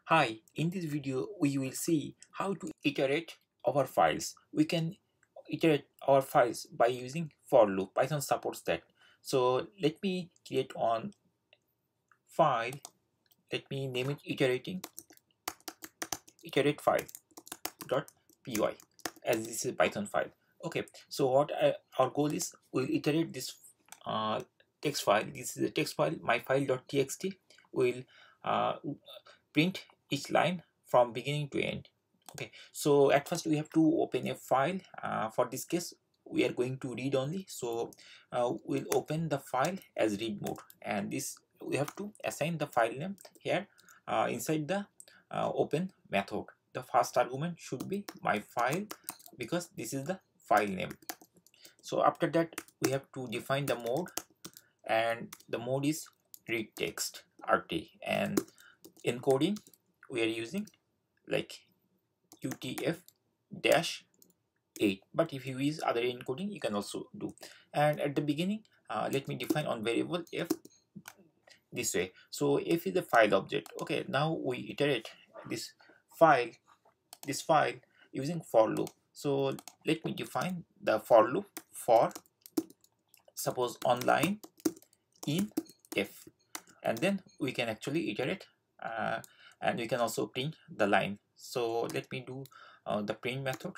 Hi, in this video we will see how to iterate our files. We can iterate our files by using for loop. Python supports that. So let me create on file. Let me name it iterate file dot py, as this is a Python file. Okay, so our goal is we'll iterate this uh, text file. This is a text file, my file.txt. Will uh, print each line from beginning to end. Okay, so at first we have to open a file. For this case we are going to read only, so we'll open the file as read mode, and this we have to assign the file name here inside the open method. The first argument should be my file, because this is the file name. So after that we have to define the mode, and the mode is read text rt, and encoding we are using like UTF-8, but if you use other encoding you can also do. And at the beginning let me define on variable f this way. So f is the file object. Okay, now we iterate this file using for loop. So let me define the for loop for, suppose, online in f, and then we can actually iterate, and we can also print the line. So let me do the print method,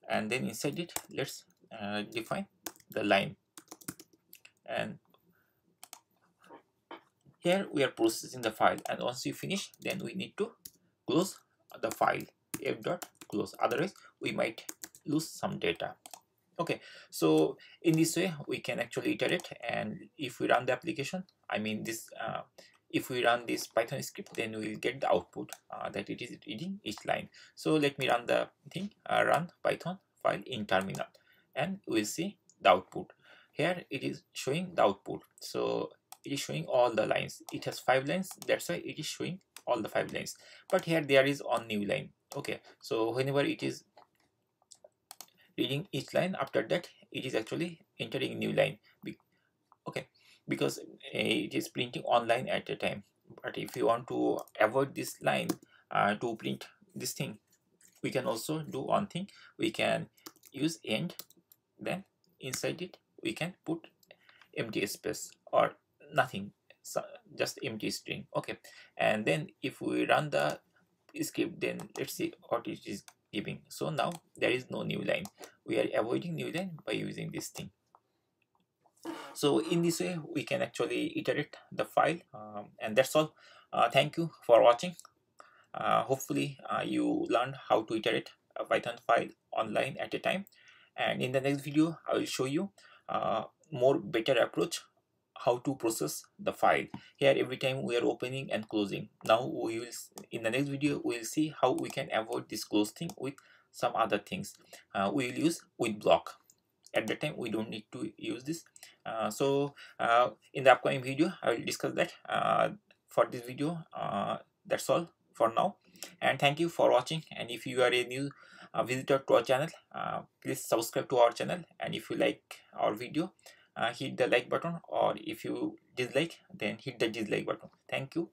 and then inside it let's define the line, and here we are processing the file, and once you finish then we need to close the file, f dot close, otherwise we might lose some data. Okay, so in this way we can actually iterate, and if we run the application, I mean this if we run this Python script, then we will get the output that it is reading each line. So let me run the thing, run Python file in terminal, and we'll see the output. Here it is showing the output, so it is showing all the lines. It has 5 lines, that's why it is showing all the 5 lines, but here there is one new line. Okay, so whenever it is reading each line, after that it is actually entering new line. Okay, because it is printing online at a time. But if you want to avoid this line to print this thing, we can also do one thing. We can use end, then inside it we can put empty space or nothing, so just empty string. Okay, and then if we run the script, then let's see what it is giving. So now there is no new line. We are avoiding new line by using this thing. So in this way we can actually iterate the file, and that's all. Thank you for watching. Hopefully you learned how to iterate a Python file online at a time, and in the next video I will show you more better approach how to process the file. Here every time we are opening and closing. Now we will, in the next video we will see how we can avoid this close thing with some other things. We will use with block. At that time we don't need to use this. In the upcoming video I will discuss that. For this video that's all for now, and thank you for watching. And if you are a new visitor to our channel, please subscribe to our channel, and if you like our video, hit the like button, or if you dislike, then hit the dislike button. Thank you.